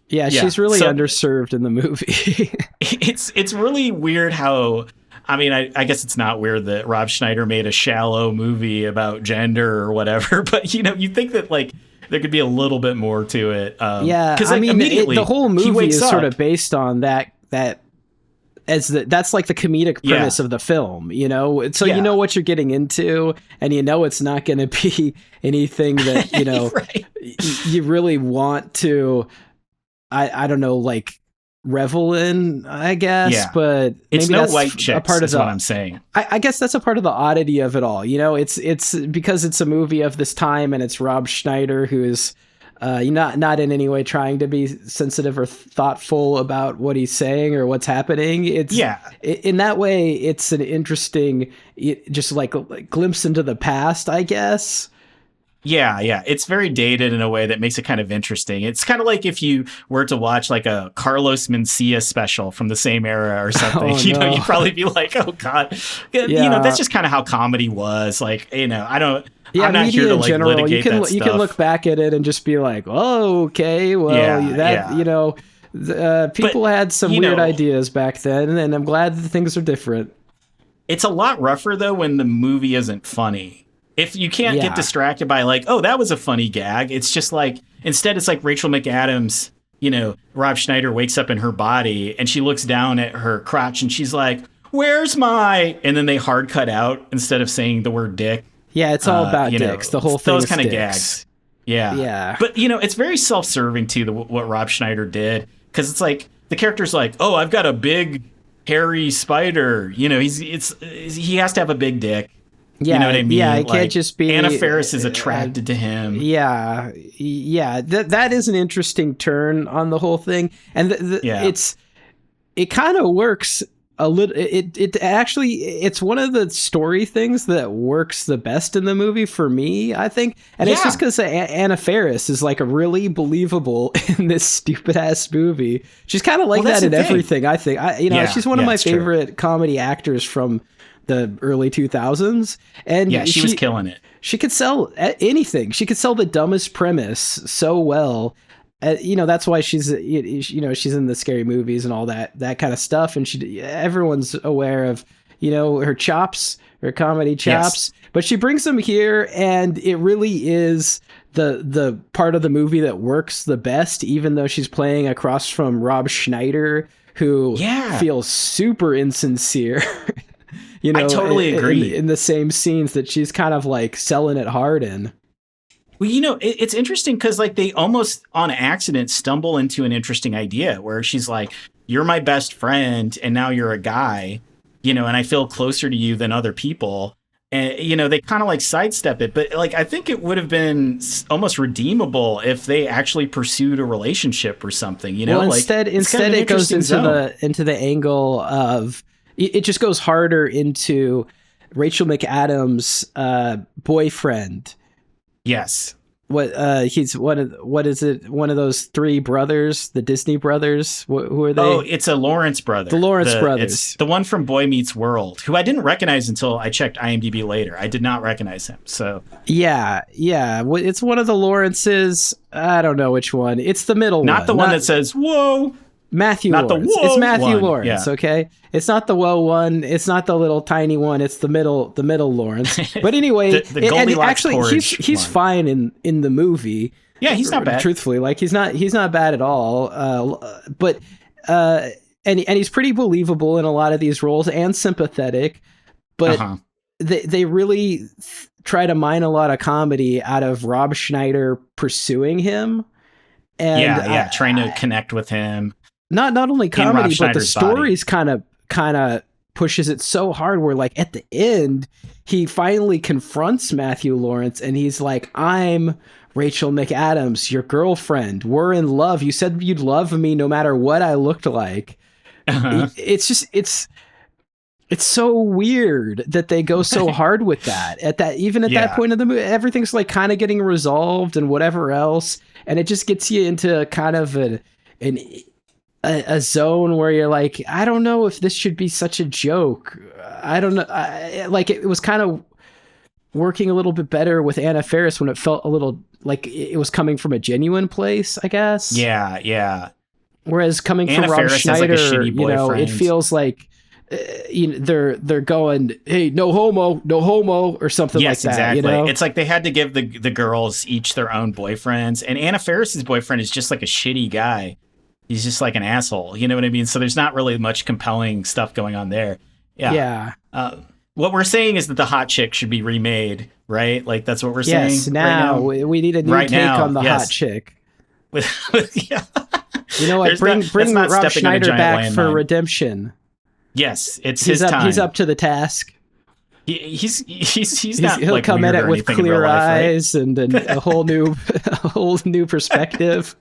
S2: Yeah,
S1: she's really underserved in the movie.
S2: It's really weird how. I mean, I guess it's not weird that Rob Schneider made a shallow movie about gender or whatever, but you know, you think that like there could be a little bit more to it.
S1: Because I mean, the whole movie is sort of based on that that's like the comedic premise of the film, you know? So you know what you're getting into, and you know it's not going to be anything that, you know, you really want to, I don't know, like revel in, I guess, but
S2: it's
S1: maybe that's
S2: white chicks,
S1: a part of
S2: what I'm saying.
S1: I guess that's a part of the oddity of it all. You know, it's because it's a movie of this time, and it's Rob Schneider who is not in any way trying to be sensitive or thoughtful about what he's saying or what's happening. It's in that way, it's an interesting, just like a glimpse into the past, I guess.
S2: Yeah. It's very dated in a way that makes it kind of interesting. It's kind of like if you were to watch like a Carlos Mencia special from the same era or something, know, you'd probably be like, "Oh God." You know, that's just kind of how comedy was. Like, you know, I'm not here to like litigate that stuff.
S1: You can look back at it and just be like, "Oh, okay, well, you know, people had some weird ideas back then, and I'm glad that things are different."
S2: It's a lot rougher though when the movie isn't funny. If you can't get distracted by like, "Oh, that was a funny gag," it's just like, instead it's like Rachel McAdams, you know, Rob Schneider wakes up in her body and she looks down at her crotch and she's like, "Where's my," and then they hard cut out instead of saying the word dick.
S1: Yeah, it's all about dicks. The whole thing
S2: those
S1: is
S2: kind of
S1: dicks.
S2: gags. Yeah. But, you know, it's very self-serving, too, what Rob Schneider did. Because it's like, the character's like, "Oh, I've got a big, hairy spider." You know, he has to have a big dick.
S1: Yeah,
S2: you know what I mean?
S1: Yeah, it can't just be...
S2: Anna Faris is attracted to him.
S1: Yeah. That is an interesting turn on the whole thing. And it kind of works a little. It actually, it's one of the story things that works the best in the movie for me, I think. And it's just because Anna Faris is like really believable in this stupid ass movie. She's kind of like that in everything, I think. She's one of my favorite comedy actors from the early 2000s, and
S2: she was killing it.
S1: She could sell anything. She could sell the dumbest premise so well. That's why she's in the scary movies and all that kind of stuff. And everyone's aware of, her chops her comedy chops. Yes. But she brings them here, and it really is the part of the movie that works the best, even though she's playing across from Rob Schneider, who feels super insincere. You know,
S2: I totally agree.
S1: In the same scenes that she's kind of like selling it hard in.
S2: Well, you know, it's interesting because like they almost on accident stumble into an interesting idea where she's like, you're my best friend and now you're a guy, you know, and I feel closer to you than other people. And, you know, they kind of like sidestep it. But like, I think it would have been almost redeemable if they actually pursued a relationship or something, you know,
S1: well, instead it goes into the angle of it just goes harder into Rachel McAdams' boyfriend.
S2: Yes.
S1: He's one of those three brothers, the Disney brothers? Who are they?
S2: Oh, it's a Lawrence brother.
S1: The Lawrence brothers.
S2: It's the one from Boy Meets World, who I didn't recognize until I checked IMDb later. I did not recognize him. So yeah.
S1: It's one of the Lawrences. I don't know which one. It's the middle one.
S2: Not the one that says, whoa.
S1: Matthew
S2: not
S1: Lawrence.
S2: The whoa
S1: it's Matthew
S2: one.
S1: Lawrence, okay? It's not the whoa one. It's not the little tiny one. It's the middle Lawrence. But anyway, he's fine in the movie.
S2: Yeah, he's not bad.
S1: Truthfully, like he's not bad at all. But he's pretty believable in a lot of these roles and sympathetic. But they really try to mine a lot of comedy out of Rob Schneider pursuing him. And
S2: trying to connect with him.
S1: Not only comedy, but the stories kind of pushes it so hard where like at the end, he finally confronts Matthew Lawrence and he's like, I'm Rachel McAdams, your girlfriend. We're in love. You said you'd love me no matter what I looked like. It's just, it's so weird that they go so hard with that. At that point of the movie, everything's like kind of getting resolved and whatever else. And it just gets you into kind of a zone where you're like, I don't know if this should be such a joke. I don't know. It was kind of working a little bit better with Anna Faris when it felt a little like it was coming from a genuine place, I guess.
S2: Yeah.
S1: Whereas coming
S2: Anna
S1: from Rob
S2: Faris
S1: Schneider,
S2: has, like, a shitty boyfriend.
S1: it feels like they're going, hey, no homo, or something like that.
S2: Exactly.
S1: You know?
S2: It's like they had to give the girls each their own boyfriends, and Anna Faris's boyfriend is just like a shitty guy. He's just like an asshole. You know what I mean? So there's not really much compelling stuff going on there. Yeah. What we're saying is that the hot chick should be remade, right? Like that's what we're saying.
S1: Yes. Now we need a new take on the hot chick.
S2: Yeah.
S1: You know what? Bring Rob Schneider back for redemption.
S2: Yes, it's his time.
S1: He's up to the task.
S2: He's not.
S1: He'll
S2: like
S1: come at it with clear eyes,
S2: right?
S1: and a whole new perspective.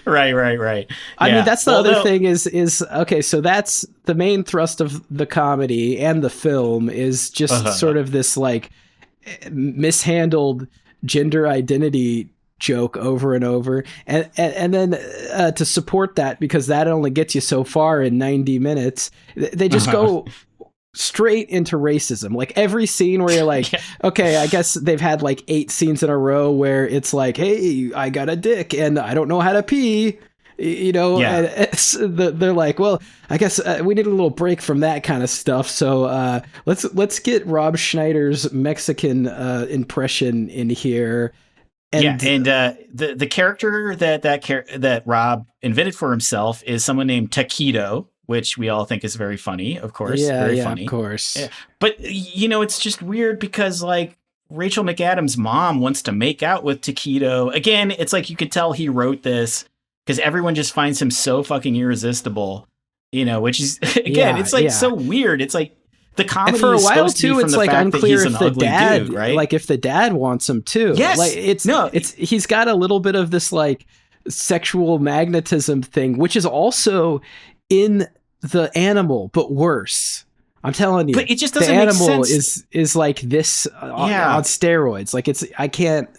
S2: Right.
S1: I mean, that's the other thing is okay. So that's the main thrust of the comedy and the film is just sort of this like mishandled gender identity joke over and over, and then to support that, because that only gets you so far in 90 minutes, they just go straight into racism. Like every scene where you're like, okay, I guess they've had like 8 scenes in a row where it's like, hey, I got a dick and I don't know how to pee, you know. They're like, well, I guess we need a little break from that kind of stuff, so let's get Rob Schneider's Mexican impression in here. And
S2: the character that Rob invented for himself is someone named Taquito, which we all think is very funny, of course. Very funny.
S1: Of course. Yeah.
S2: But, you know, it's just weird because, like, Rachel McAdams' mom wants to make out with Taquito. Again, it's like you could tell he wrote this because everyone just finds him so fucking irresistible, you know, which is, again, it's like so weird. It's like the comedy
S1: for a
S2: is
S1: while
S2: supposed
S1: too,
S2: to be from
S1: it's
S2: the
S1: like
S2: fact
S1: unclear
S2: that he's
S1: if
S2: an
S1: the
S2: ugly
S1: dad,
S2: dude, right?
S1: like if the dad wants him too.
S2: Yes.
S1: Like he's got a little bit of this like sexual magnetism thing, which is also in the animal, but worse. I'm telling you,
S2: but it just doesn't
S1: the
S2: make
S1: animal
S2: sense.
S1: is like this on steroids. Like I can't.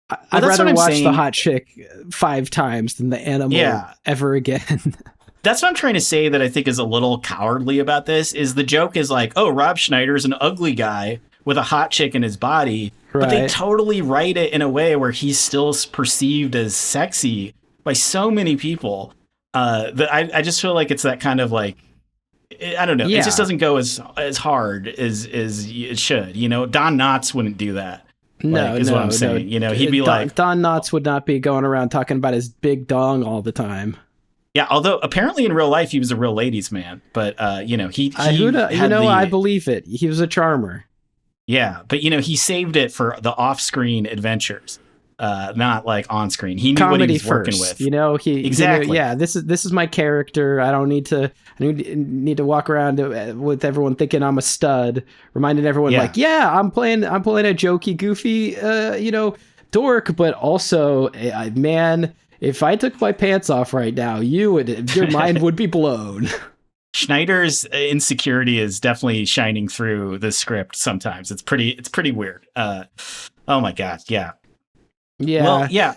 S1: I'd
S2: that's
S1: rather
S2: what I'm
S1: watch
S2: saying.
S1: The Hot Chick 5 times than the animal ever again.
S2: That's what I'm trying to say that I think is a little cowardly about this, is the joke is like, oh, Rob Schneider is an ugly guy with a hot chick in his body, but they totally write it in a way where he's still perceived as sexy by so many people that I just feel like it's that kind of like I don't know. It just doesn't go as hard as it should. Don Knotts wouldn't do that.
S1: No,
S2: is what I'm saying. He'd be
S1: Don Knotts would not be going around talking about his big dong all the time.
S2: Yeah, although apparently in real life he was a real ladies' man, but
S1: I believe it. He was a charmer.
S2: Yeah, but he saved it for the off-screen adventures, not like on-screen. He knew comedy what he was working with.
S1: Exactly. This is my character. I don't need to walk around with everyone thinking I'm a stud, reminding everyone I'm playing a jokey, goofy, dork, but also, man. If I took my pants off right now, your mind would be blown.
S2: Schneider's insecurity is definitely shining through the script sometimes. It's pretty weird. Oh my God. Yeah.
S1: Yeah.
S2: Well, yeah.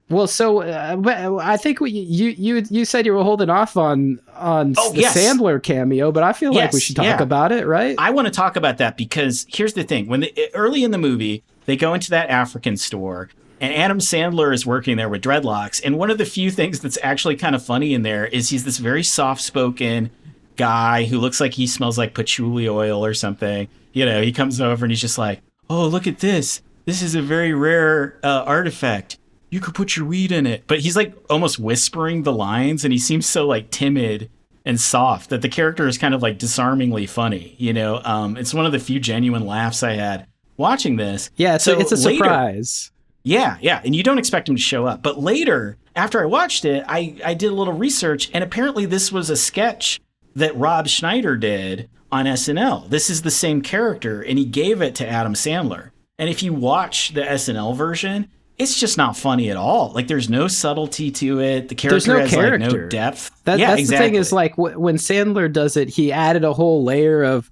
S1: Well, so I think you said you were holding off on Sandler cameo, but I feel like we should talk about it, right?
S2: I want to talk about that because here's the thing. Early in the movie, they go into that African store, and Adam Sandler is working there with dreadlocks. And one of the few things that's actually kind of funny in there is he's this very soft-spoken guy who looks like he smells like patchouli oil or something. He comes over and he's just like, oh, look at this. This is a very rare artifact. You could put your weed in it. But he's like almost whispering the lines, and he seems so like timid and soft that the character is kind of like disarmingly funny. It's one of the few genuine laughs I had watching this.
S1: Yeah, it's a surprise.
S2: Yeah, and you don't expect him to show up. But later, after I watched it, I did a little research, and apparently this was a sketch that Rob Schneider did on SNL. This is the same character, and he gave it to Adam Sandler. And if you watch the SNL version, it's just not funny at all. Like, there's no subtlety to it. The character has like no depth.
S1: That's exactly. The thing is, like, when Sandler does it, he added a whole layer of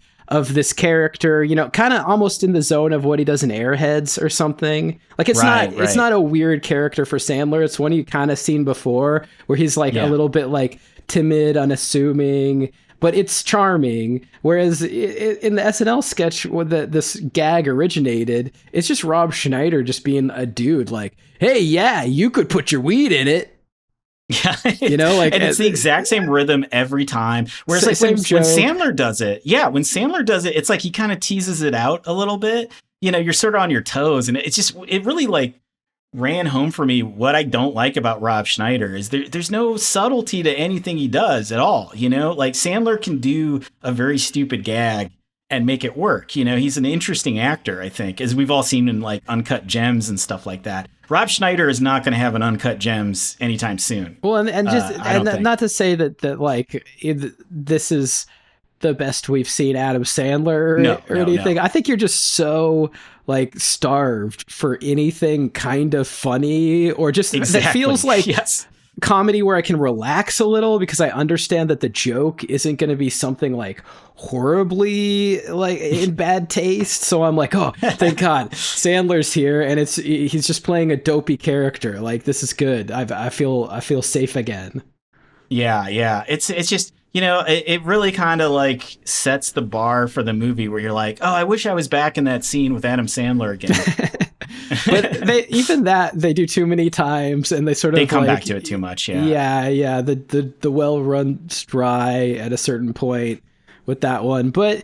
S1: this character, kind of almost in the zone of what he does in Airheads or something. Like it's not a weird character for Sandler. It's one you kind of seen before, where he's like a little bit like timid, unassuming, but it's charming. Whereas in the SNL sketch where this gag originated, it's just Rob Schneider just being a dude like, hey, yeah, you could put your weed in it.
S2: Yeah, and it's the exact same rhythm every time. Whereas like when Sandler does it, it's like he kind of teases it out a little bit. You're sort of on your toes, and it really like ran home for me. What I don't like about Rob Schneider is there's no subtlety to anything he does at all. Like Sandler can do a very stupid gag and make it work. He's an interesting actor, I think, as we've all seen in like Uncut Gems and stuff like that. Rob Schneider is not going to have an Uncut Gems anytime soon.
S1: Well, and not to say that like this is the best we've seen Adam Sandler or anything. No. I think you're just so like starved for anything kind of funny or just that feels like comedy where I can relax a little, because I understand that the joke isn't going to be something like horribly like in bad taste. So I'm like, oh, thank God Sandler's here, and he's just playing a dopey character. Like, this is good. I feel safe again.
S2: Yeah. It's just, it really kind of like sets the bar for the movie where you're like, oh, I wish I was back in that scene with Adam Sandler again.
S1: But they do too many times, and they come
S2: back to it too much.
S1: Yeah. The well runs dry at a certain point with that one, but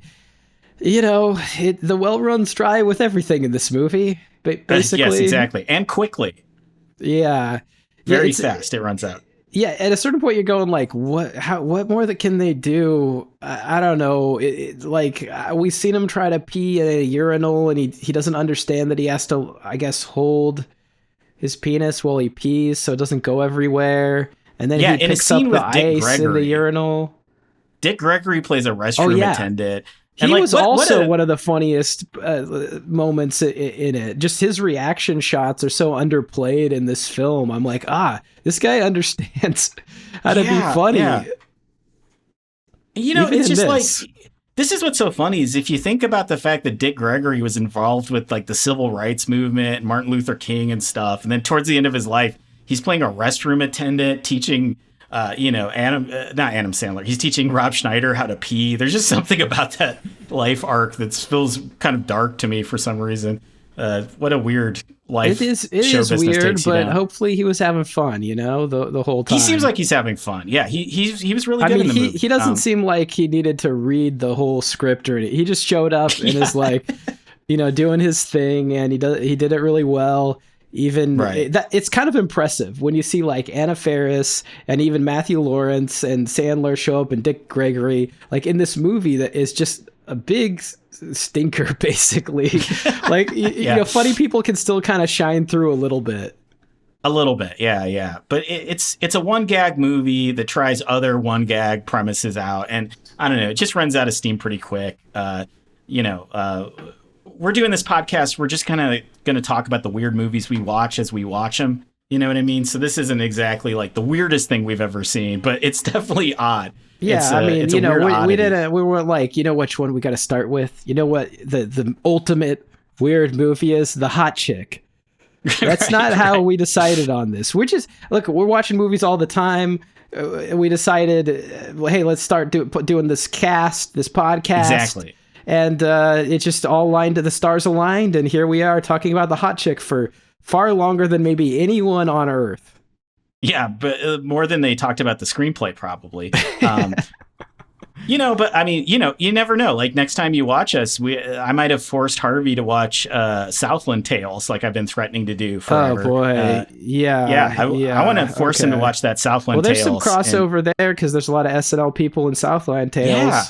S1: the well runs dry with everything in this movie. Basically,
S2: yes, exactly, and quickly.
S1: Yeah,
S2: very fast. It runs out.
S1: Yeah, at a certain point, you're going like, what more that can they do? I don't know. We've seen him try to pee at a urinal, and he doesn't understand that he has to, I guess, hold his penis while he pees so it doesn't go everywhere. And then he picks up the ice in the urinal.
S2: Dick Gregory plays a restroom attendant.
S1: He was also one of the funniest moments in it. Just his reaction shots are so underplayed in this film. I'm like, this guy understands how to be funny. Yeah.
S2: It's just like, this is what's so funny is if you think about the fact that Dick Gregory was involved with like the civil rights movement and Martin Luther King and stuff. And then towards the end of his life, he's playing a restroom attendant, teaching not Adam Sandler. He's teaching Rob Schneider how to pee. There's just something about that life arc that feels kind of dark to me for some reason. What a weird life.
S1: It is weird, but hopefully he was having fun, the whole time.
S2: He seems like he's having fun. Yeah, he was really good in the movie.
S1: He doesn't seem like he needed to read the whole script or anything. He just showed up and is like, doing his thing, and he did it really well. Even it's kind of impressive when you see like Anna Faris and even Matthew Lawrence and Sandler show up, and Dick Gregory, like in this movie that is just a big stinker, basically. Like funny people can still kind of shine through a little bit. Yeah. But it's a one gag movie that tries other one gag premises out, and I don't know, it just runs out of steam pretty quick. We're doing this podcast. We're just kind of going to talk about the weird movies we watch as we watch them. You know what I mean? So this isn't exactly like the weirdest thing we've ever seen, but it's definitely odd. Yeah, we weren't like, which one we got to start with? You know what the ultimate weird movie is? The Hot Chick. That's not how we decided on this. We're watching movies all the time. We decided, hey, let's start doing this podcast.
S2: Exactly.
S1: And it just all the stars aligned, and here we are talking about the Hot Chick for far longer than maybe anyone on Earth.
S2: Yeah, but more than they talked about the screenplay, probably. But I mean, you never know. Like next time you watch us, I might have forced Harvey to watch Southland Tales, like I've been threatening to do forever.
S1: Oh boy,
S2: I want to force him to watch that Southland Tales.
S1: Well, there's some crossover there because there's a lot of SNL people in Southland Tales. Yeah.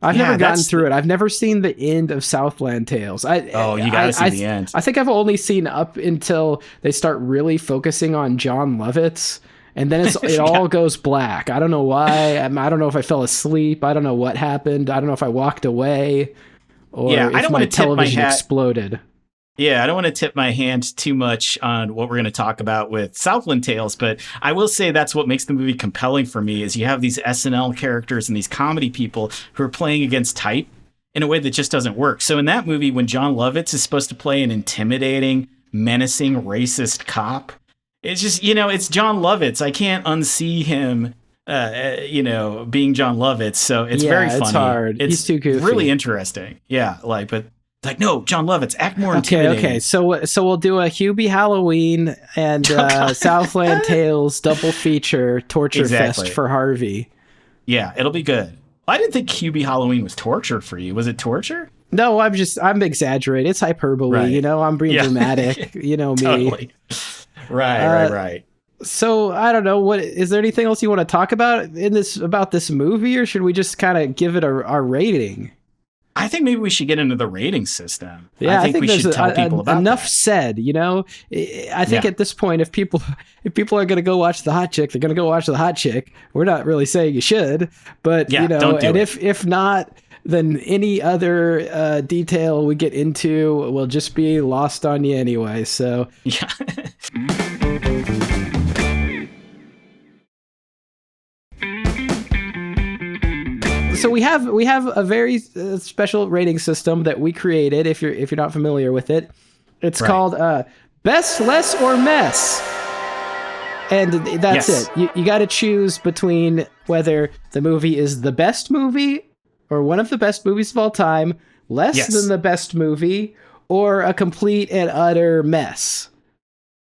S1: I've never gotten through it. I've never seen the end of Southland Tales. You
S2: gotta see the end.
S1: I think I've only seen up until they start really focusing on John Lovitz, and then it all goes black. I don't know why. I don't know if I fell asleep. I don't know what happened. I don't know if I walked away or if my television exploded.
S2: Yeah, I don't want to tip my hand too much on what we're going to talk about with Southland Tales, but I will say that's what makes the movie compelling for me is you have these SNL characters and these comedy people who are playing against type in a way that just doesn't work. So in that movie, when John Lovitz is supposed to play an intimidating, menacing, racist cop, it's just, it's John Lovitz. I can't unsee him, being John Lovitz. So it's very funny.
S1: It's hard. He's too goofy.
S2: Really interesting. Yeah, but no, John Lovitz, act more intimidating.
S1: Okay. So we'll do a Hubie Halloween and Southland Tales double feature torture fest for Harvey.
S2: Yeah, it'll be good. I didn't think Hubie Halloween was torture for you. Was it torture?
S1: No, I'm exaggerating. It's hyperbole. Right. I'm being dramatic. You know me.
S2: Totally. Right.
S1: So I don't know. What is there anything else you want to talk about about this movie, or should we just kind of give it our rating?
S2: I think maybe we should get into the rating system.
S1: Yeah,
S2: I think we should tell people about
S1: enough
S2: that.
S1: Said. I think at this point, if people are going to go watch The Hot Chick, they're going to go watch The Hot Chick. We're not really saying you should, but
S2: don't do
S1: and
S2: it.
S1: if not, then any other detail we get into will just be lost on you anyway. So
S2: yeah.
S1: So we have a very special rating system that we created. If you're not familiar with it, it's called Best, Less, or Mess, and that's it. You got to choose between whether the movie is the best movie or one of the best movies of all time, less than the best movie, or a complete and utter mess.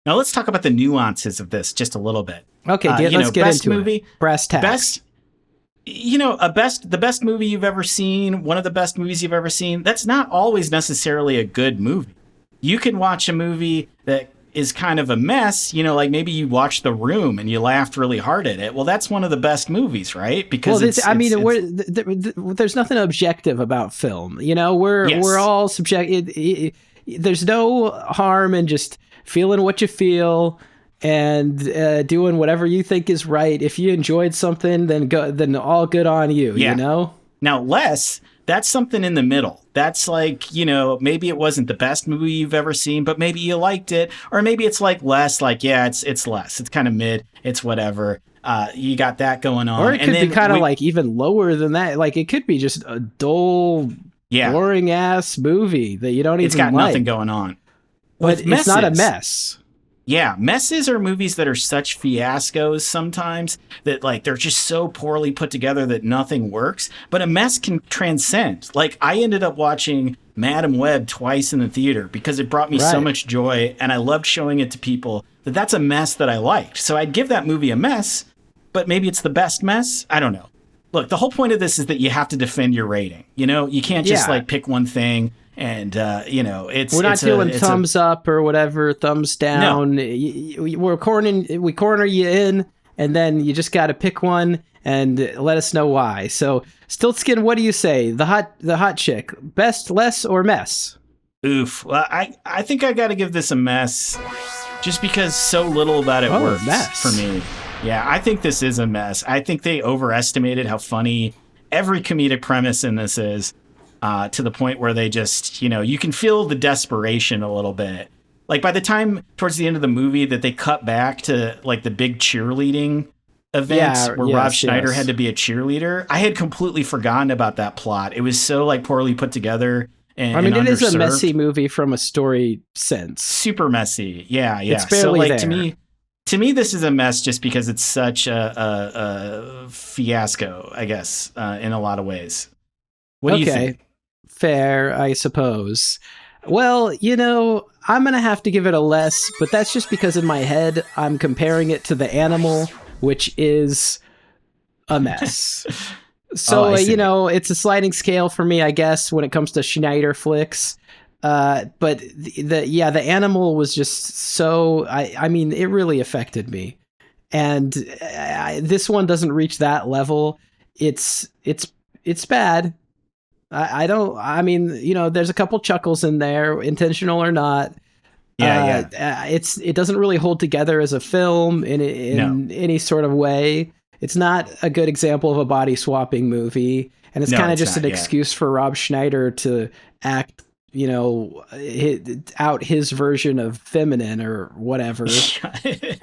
S2: Now let's talk about the nuances of this just a little bit.
S1: Okay, let's get into
S2: movie,
S1: it. Brass tacks.
S2: Best. The best movie you've ever seen, one of the best movies you've ever seen, that's not always necessarily a good movie. You can watch a movie that is kind of a mess, like maybe you watched The Room and you laughed really hard at it. Well, that's one of the best movies, right? Because
S1: there's nothing objective about film. We're all subjective. There's no harm in just feeling what you feel and doing whatever you think is right. If you enjoyed something, then all good on you.
S2: Now, less, that's something in the middle. That's like, maybe it wasn't the best movie you've ever seen, but maybe you liked it. Or maybe it's like less, like, it's less. It's kind of mid. It's whatever. You got that going on.
S1: Or it could be kind of like even lower than that. Like it could be just a dull, boring ass movie that you don't even like.
S2: It's got nothing going on.
S1: But it's not a mess.
S2: Yeah, messes are movies that are such fiascos sometimes that like they're just so poorly put together that nothing works. But a mess can transcend. Like I ended up watching Madam Web twice in the theater because it brought me so much joy, and I loved showing it to people that's a mess that I liked. So I'd give that movie a mess, but maybe it's the best mess. I don't know. Look, the whole point of this is that you have to defend your rating. You know, you can't just like pick one thing. And, we're
S1: not doing thumbs up or whatever, thumbs down. No. We corner you in, and then you just got to pick one and let us know why. So, Stiltskin, what do you say? The hot chick, best, less, or mess?
S2: Oof. Well, I think I got to give this a mess just because so little about it works for me. Yeah, I think this is a mess. I think they overestimated how funny every comedic premise in this is. To the point where they just, you can feel the desperation a little bit. Like by the time towards the end of the movie that they cut back to like the big cheerleading events where Rob Schneider had to be a cheerleader, I had completely forgotten about that plot. It was so like poorly put together. And
S1: it is a messy movie from a story sense.
S2: Super messy. Yeah.
S1: It's barely there.
S2: To me, this is a mess just because it's such a fiasco, I guess, in a lot of ways. What do you think?
S1: Fair, I suppose. Well, I'm going to have to give it a less, but that's just because in my head, I'm comparing it to The Animal, which is a mess. So, it's a sliding scale for me, I guess, when it comes to Schneider flicks. But The Animal was just so, it really affected me. And this one doesn't reach that level. It's bad. There's a couple chuckles in there, intentional or not. It doesn't really hold together as a film in any sort of way. It's not a good example of a body swapping movie, and it's kind of just an excuse for Rob Schneider to act, out his version of feminine or whatever,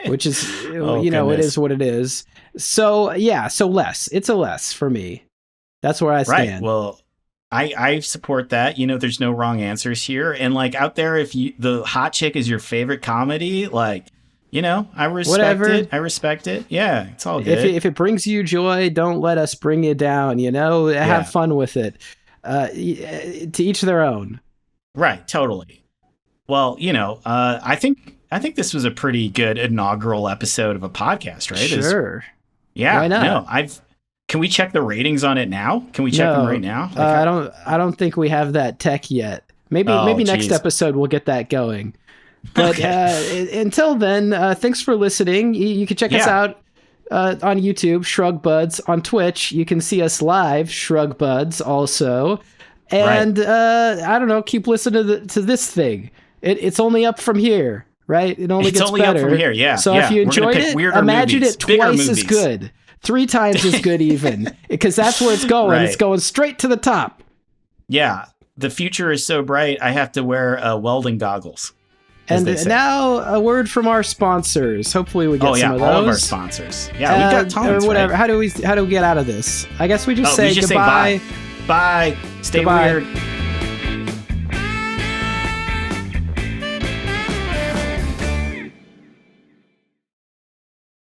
S1: which is, it is what it is. So less. It's a less for me. That's where I stand.
S2: Right. Well, I support that. There's no wrong answers here. And like out there, if the hot chick is your favorite comedy, like, I respect it. Yeah, it's all good.
S1: If it brings you joy, don't let us bring you down, have fun with it. To each their own.
S2: Right. Totally. Well, I think this was a pretty good inaugural episode of a podcast, right?
S1: Sure.
S2: Why not? No, can we check the ratings on it now? Can we check them right now?
S1: I don't think we have that tech yet. Maybe next episode we'll get that going. But until then, thanks for listening. You can check us out on YouTube, Shrugbuds. On Twitch, you can see us live, Shrugbuds also. And I don't know, keep listening to this thing. It's only up from here, right? It only gets better.
S2: Up from here, yeah.
S1: So if you enjoyed it, imagine it twice as good. 3 times as good even, because that's where it's going. Right. It's going straight to the top.
S2: Yeah, the future is so bright, I have to wear welding goggles.
S1: And now a word from our sponsors. Hopefully we get some of those.
S2: All of our sponsors. Yeah, we got tons,
S1: or whatever.
S2: Right?
S1: How do we get out of this? I guess we just say goodbye.
S2: Bye. Stay weird.